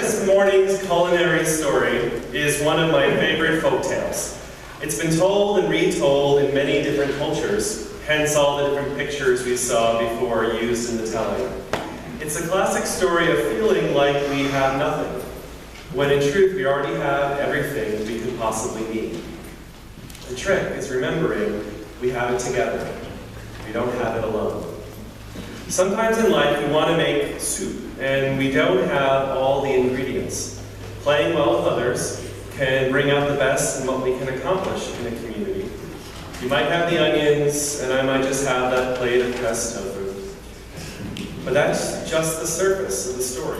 This morning's culinary story is one of my favorite folk tales. It's been told and retold in many different cultures, hence all the different pictures we saw before used in the telling. It's a classic story of feeling like we have nothing, when in truth we already have everything we could possibly need. The trick is remembering we have it together. We don't have it alone. Sometimes in life we want to make soup, and we don't have all the ingredients. Playing well with others can bring out the best in what we can accomplish in a community. You might have the onions, and I might just have that plate of pressed tofu. But that's just the surface of the story.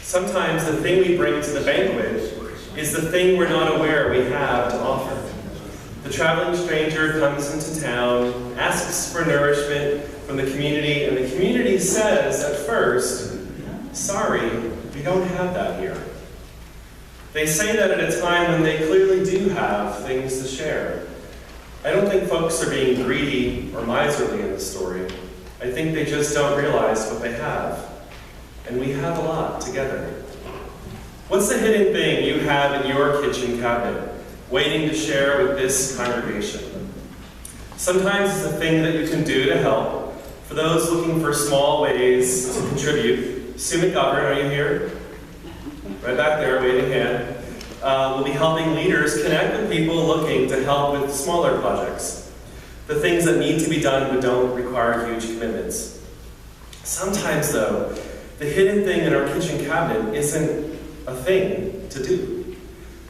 Sometimes the thing we bring to the banquet is the thing we're not aware we have to offer. The traveling stranger comes into town, asks for nourishment from the community, and the community says at first, "Sorry, we don't have that here." They say that at a time when they clearly do have things to share. I don't think folks are being greedy or miserly in the story. I think they just don't realize what they have. And we have a lot together. What's the hidden thing you have in your kitchen cabinet, waiting to share with this congregation? Sometimes it's a thing that you can do to help. For those looking for small ways to contribute, Sue McGovern, are you here? Right back there, waving hand. We'll be helping leaders connect with people looking to help with smaller projects. The things that need to be done but don't require huge commitments. Sometimes, though, the hidden thing in our kitchen cabinet isn't a thing to do.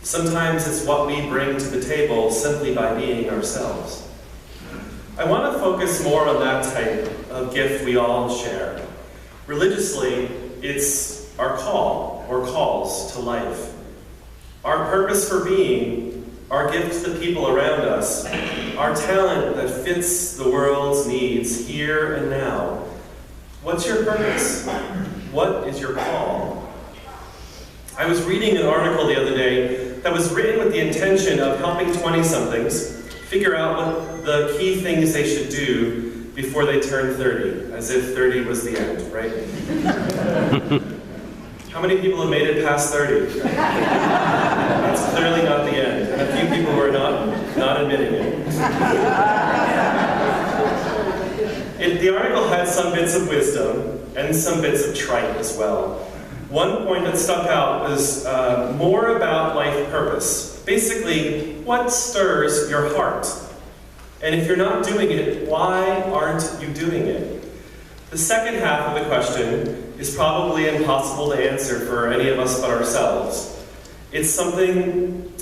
Sometimes it's what we bring to the table simply by being ourselves. I want to focus more on that type of gift we all share. Religiously, it's our call or calls to life. Our purpose for being, our gift to the people around us, our talent that fits the world's needs here and now. What's your purpose? What is your call? I was reading an article the other day that was written with the intention of helping 20-somethings figure out what the key things they should do before they turn 30, as if 30 was the end, right? How many people have made it past 30? That's clearly not the end, and a few people who are not admitting it. The article had some bits of wisdom and some bits of trite as well. One point that stuck out was more about life purpose. Basically, what stirs your heart? And if you're not doing it, why aren't you doing it? The second half of the question is probably impossible to answer for any of us but ourselves. If something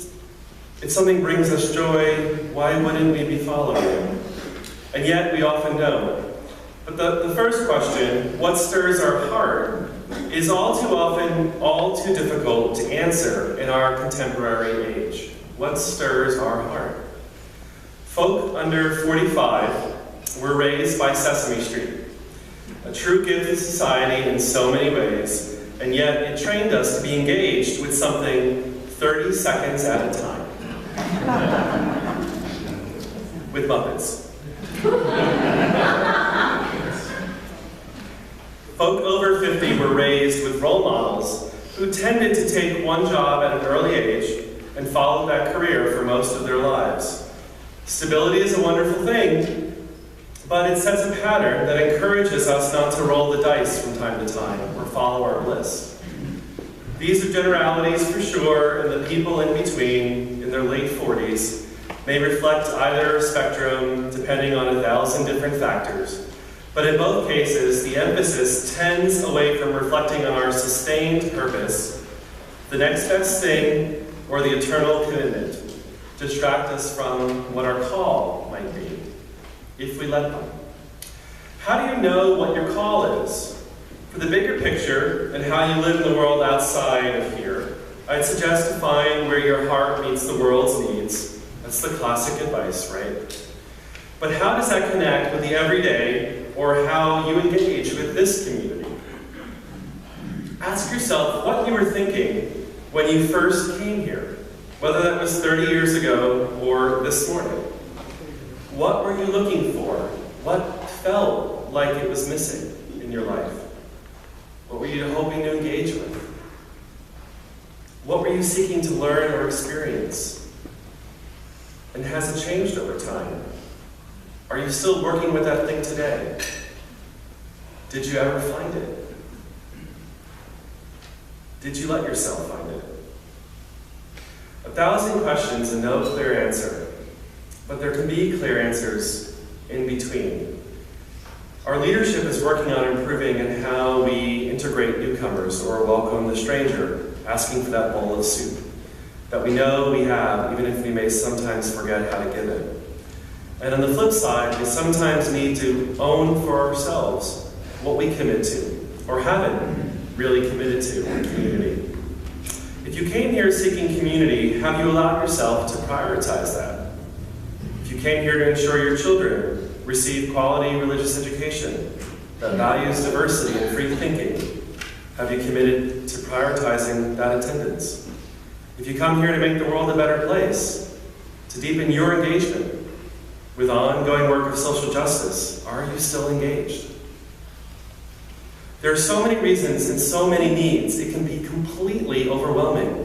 brings us joy, why wouldn't we be following it? And yet we often don't. But the first question, what stirs our heart, is all too often all too difficult to answer in our contemporary age. What stirs our heart? Folk under 45 were raised by Sesame Street, a true gift to society in so many ways, and yet it trained us to be engaged with something 30 seconds at a time. With Muppets. Folk over 50 were raised with role models who tended to take one job at an early age and follow that career for most of their lives. Stability is a wonderful thing, but it sets a pattern that encourages us not to roll the dice from time to time or follow our bliss. These are generalities for sure, and the people in between, in their late 40s, may reflect either spectrum depending on 1,000 different factors. But in both cases, the emphasis tends away from reflecting on our sustained purpose, the next best thing, or the eternal commitment, to distract us from what our call might be, if we let them. How do you know what your call is? For the bigger picture and how you live in the world outside of here, I'd suggest to find where your heart meets the world's needs. That's the classic advice, right? But how does that connect with the everyday or how you engage with this community? Ask yourself what you were thinking when you first came here, whether that was 30 years ago or this morning. What were you looking for? What felt like it was missing in your life? What were you hoping to engage with? seeking to learn or experience? And has it changed over time? Are you still working with that thing today? Did you ever find it? Did you let yourself find it? 1,000 questions and no clear answer, but there can be clear answers in between. Our leadership is working on improving in how we integrate newcomers or welcome the stranger asking for that bowl of soup that we know we have, even if we may sometimes forget how to give it. And on the flip side, we sometimes need to own for ourselves what we commit to or haven't really committed to in community. If you came here seeking community, have you allowed yourself to prioritize that? If you came here to ensure your children receive quality religious education that values diversity and free thinking, have you committed to prioritizing that attendance? If you come here to make the world a better place, to deepen your engagement with ongoing work of social justice, are you still engaged? There are so many reasons and so many needs, it can be completely overwhelming.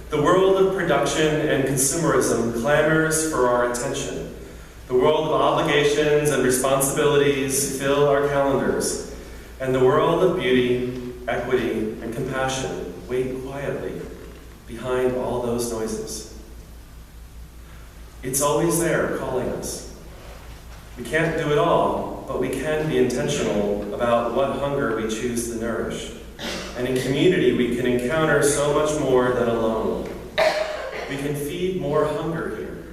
The world of production and consumerism clamors for our attention. The world of obligations and responsibilities fill our calendars. And the world of beauty, equity, and compassion wait quietly behind all those noises. It's always there calling us. We can't do it all, but we can be intentional about what hunger we choose to nourish. And in community, we can encounter so much more than alone. We can feed more hunger here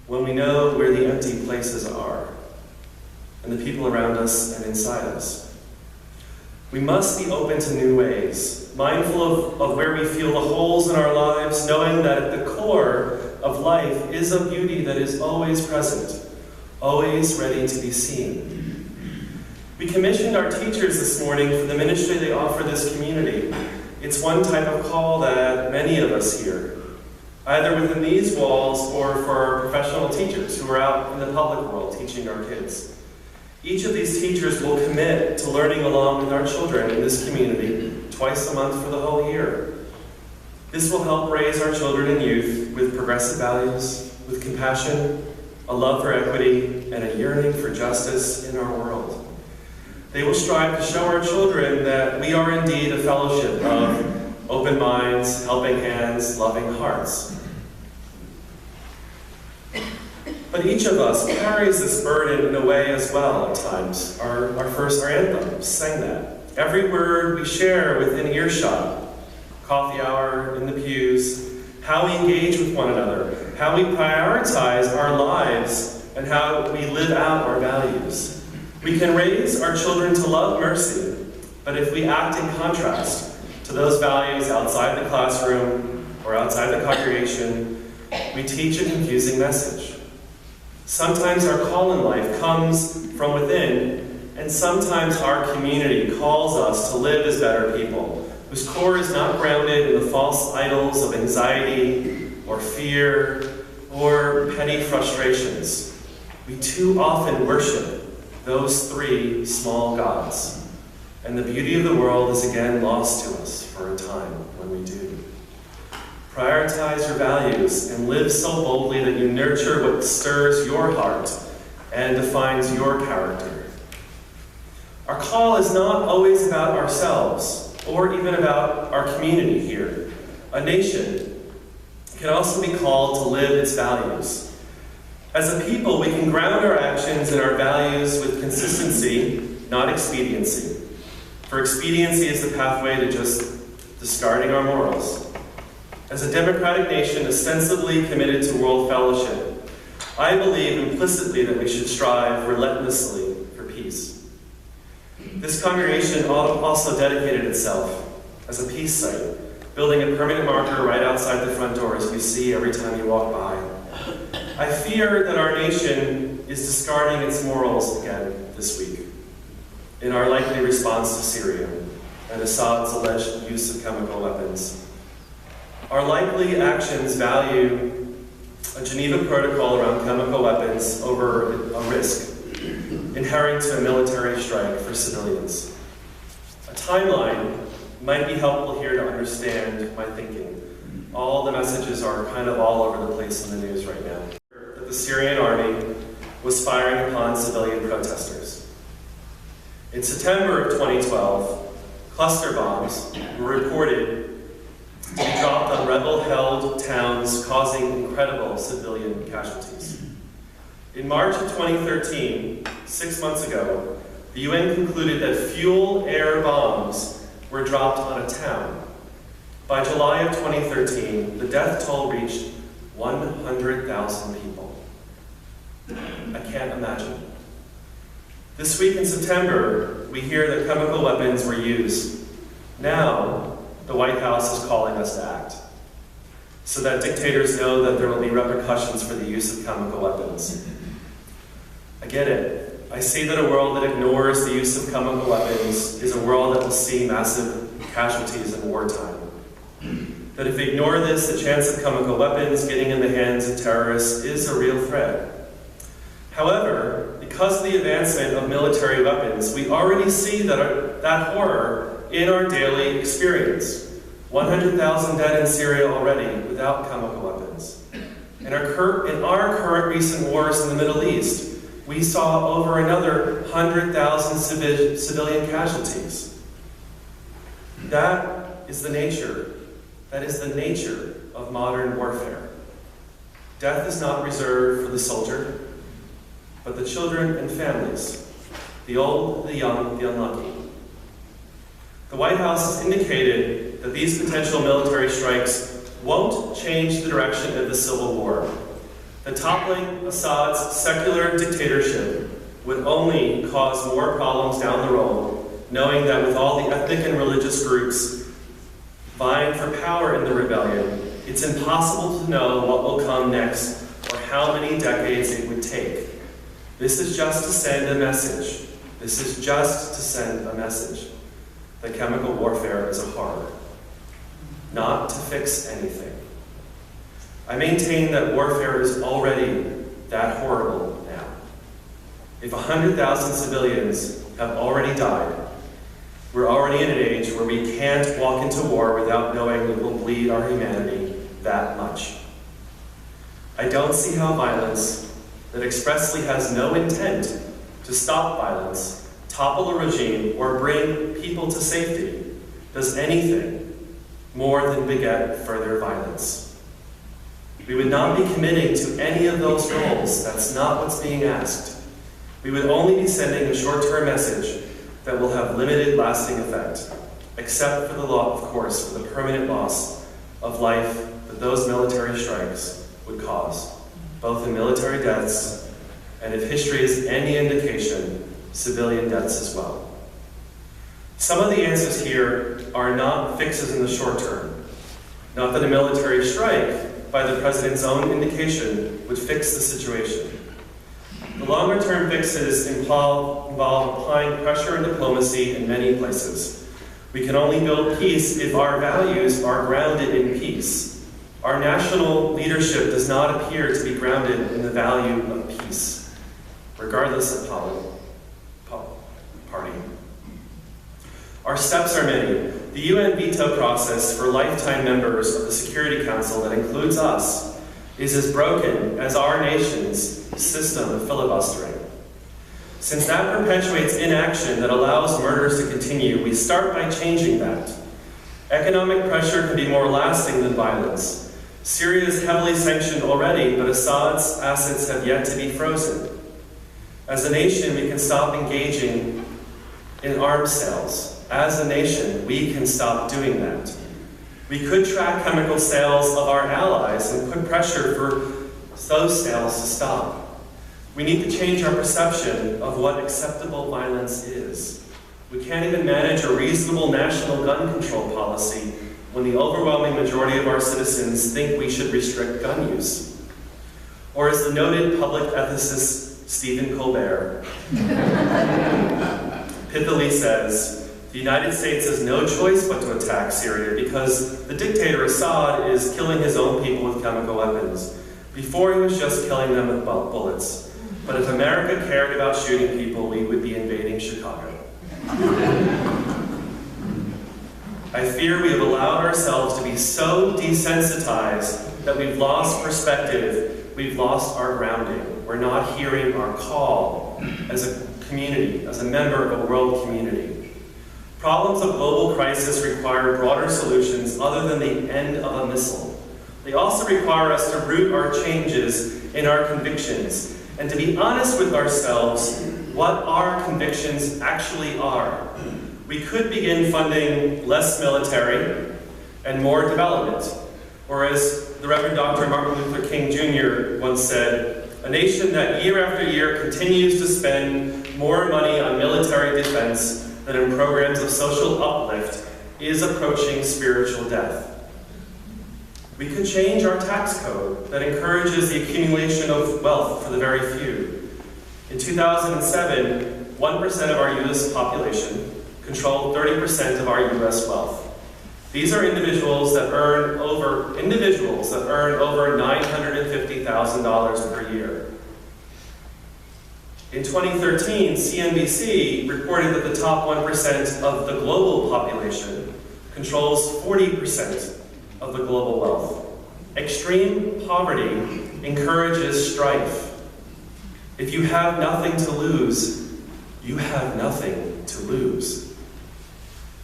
when we know where the empty places are and the people around us and inside us. We must be open to new ways, mindful of where we feel the holes in our lives, knowing that at the core of life is a beauty that is always present, always ready to be seen. We commissioned our teachers this morning for the ministry they offer this community. It's one type of call that many of us hear, either within these walls or for our professional teachers who are out in the public world teaching our kids. Each of these teachers will commit to learning along with our children in this community twice a month for the whole year. This will help raise our children and youth with progressive values, with compassion, a love for equity, and a yearning for justice in our world. They will strive to show our children that we are indeed a fellowship of open minds, helping hands, loving hearts. But each of us carries this burden in a way as well at times. Our anthem sang that. Every word we share within earshot, coffee hour in the pews, how we engage with one another, how we prioritize our lives, and how we live out our values. We can raise our children to love mercy, but if we act in contrast to those values outside the classroom or outside the congregation, we teach a confusing message. Sometimes our call in life comes from within, and sometimes our community calls us to live as better people, whose core is not grounded in the false idols of anxiety or fear or petty frustrations. We too often worship those three small gods, and the beauty of the world is again lost to us for a time when we do. Prioritize your values and live so boldly that you nurture what stirs your heart and defines your character. Our call is not always about ourselves or even about our community here. A nation can also be called to live its values. As a people, we can ground our actions and our values with consistency, not expediency. For expediency is the pathway to just discarding our morals. As a democratic nation ostensibly committed to world fellowship, I believe implicitly that we should strive relentlessly for peace. This congregation also dedicated itself as a peace site, building a permanent marker right outside the front door as you see every time you walk by. I fear that our nation is discarding its morals again this week in our likely response to Syria and Assad's alleged use of chemical weapons. Our likely actions value a Geneva Protocol around chemical weapons over a risk inherent to a military strike for civilians. A timeline might be helpful here to understand my thinking. all the messages are kind of all over the place in the news right now. That the Syrian army was firing upon civilian protesters. In September of 2012, cluster bombs were reported to be dropped on rebel-held towns, causing incredible civilian casualties. In March of 2013, 6 months ago, the UN concluded that fuel-air bombs were dropped on a town. By July of 2013, the death toll reached 100,000 people. I can't imagine. This week in September, we hear that chemical weapons were used. Now, the White House is calling us to act, so that dictators know that there will be repercussions for the use of chemical weapons. I get it. I see that a world that ignores the use of chemical weapons is a world that will see massive casualties in wartime. That if we ignore this, the chance of chemical weapons getting in the hands of terrorists is a real threat. However, because of the advancement of military weapons, we already see that horror in our daily experience. 100,000 dead in Syria already without chemical weapons. In our current recent wars in the Middle East, we saw over another 100,000 civilian casualties. That is the nature of modern warfare. Death is not reserved for the soldier, but the children and families, the old, the young, the unlucky. The White House has indicated that these potential military strikes won't change the direction of the civil war. The toppling Assad's secular dictatorship would only cause more problems down the road, knowing that with all the ethnic and religious groups vying for power in the rebellion, it's impossible to know what will come next or how many decades it would take. This is just to send a message. This is just to send a message that chemical warfare is a horror, not to fix anything. I maintain that warfare is already that horrible now. If 100,000 civilians have already died, we're already in an age where we can't walk into war without knowing it will bleed our humanity that much. I don't see how violence that expressly has no intent to stop violence, topple a regime, or bring people to safety does anything more than beget further violence. We would not be committing to any of those goals. That's not what's being asked. We would only be sending a short-term message that will have limited lasting effect, except for the law, of course, for the permanent loss of life that those military strikes would cause, both in military deaths and, if history is any indication, civilian deaths as well. Some of the answers here are not fixes in the short term. Not that a military strike, by the president's own indication, would fix the situation. The longer-term fixes involve applying pressure and diplomacy in many places. We can only build peace if our values are grounded in peace. Our national leadership does not appear to be grounded in the value of peace, regardless of party. Our steps are many. The UN veto process for lifetime members of the Security Council, that includes us, is as broken as our nation's system of filibustering. Since that perpetuates inaction that allows murders to continue, we start by changing that. Economic pressure can be more lasting than violence. Syria is heavily sanctioned already, but Assad's assets have yet to be frozen. As a nation, we can stop engaging in arms sales. As a nation, we can stop doing that. We could track chemical sales of our allies and put pressure for those sales to stop. We need to change our perception of what acceptable violence is. We can't even manage a reasonable national gun control policy when the overwhelming majority of our citizens think we should restrict gun use. Or as the noted public ethicist Stephen Colbert pithily says, the United States has no choice but to attack Syria because the dictator Assad is killing his own people with chemical weapons. Before he was just killing them with bullets. But if America cared about shooting people, we would be invading Chicago. I fear we have allowed ourselves to be so desensitized that we've lost perspective, we've lost our grounding. We're not hearing our call as a community, as a member of a world community. Problems of global crisis require broader solutions other than the end of a missile. They also require us to root our changes in our convictions and to be honest with ourselves what our convictions actually are. We could begin funding less military and more development, or as the Reverend Dr. Martin Luther King Jr. once said, a nation that year after year continues to spend more money on military defense than in programs of social uplift is approaching spiritual death. We could change our tax code that encourages the accumulation of wealth for the very few. In 2007, 1% of our U.S. population controlled 30% of our U.S. wealth. These are individuals that earn over $950,000 per year. In 2013, CNBC reported that the top 1% of the global population controls 40% of the global wealth. Extreme poverty encourages strife. If you have nothing to lose, you have nothing to lose.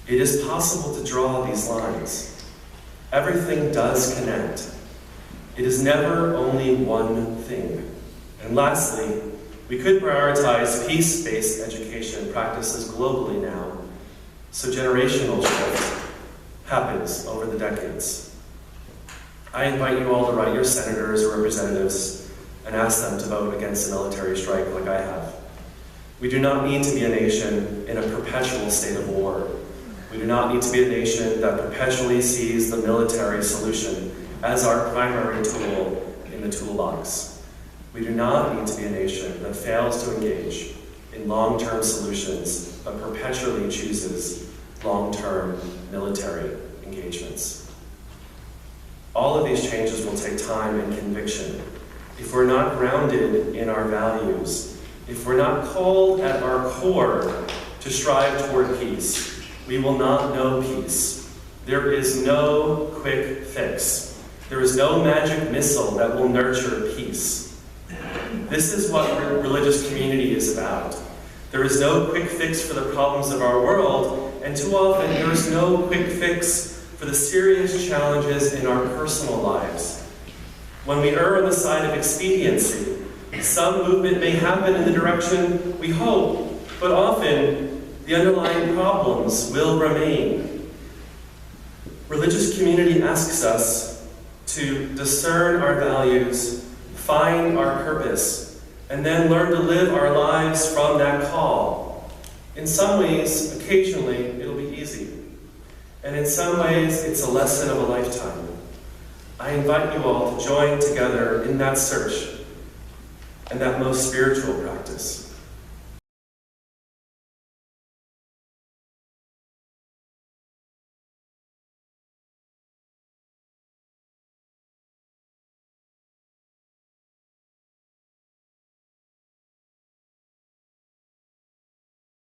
It is possible to draw these lines. Everything does connect. It is never only one thing. And lastly, we could prioritize peace-based education practices globally now, so generational shift happens over the decades. I invite you all to write your senators or representatives and ask them to vote against a military strike like I have. We do not need to be a nation in a perpetual state of war. We do not need to be a nation that perpetually sees the military solution as our primary tool in the toolbox. We do not need to be a nation that fails to engage in long-term solutions but perpetually chooses long-term military engagements. All of these changes will take time and conviction. If we're not grounded in our values, if we're not called at our core to strive toward peace, we will not know peace. There is no quick fix. There is no magic missile that will nurture peace. This is what religious community is about. There is no quick fix for the problems of our world, and too often there is no quick fix for the serious challenges in our personal lives. When we err on the side of expediency, some movement may happen in the direction we hope, but often the underlying problems will remain. Religious community asks us to discern our values, find our purpose, and then learn to live our lives from that call. In some ways, occasionally, it'll be easy. And in some ways, it's a lesson of a lifetime. I invite you all to join together in that search and that most spiritual practice.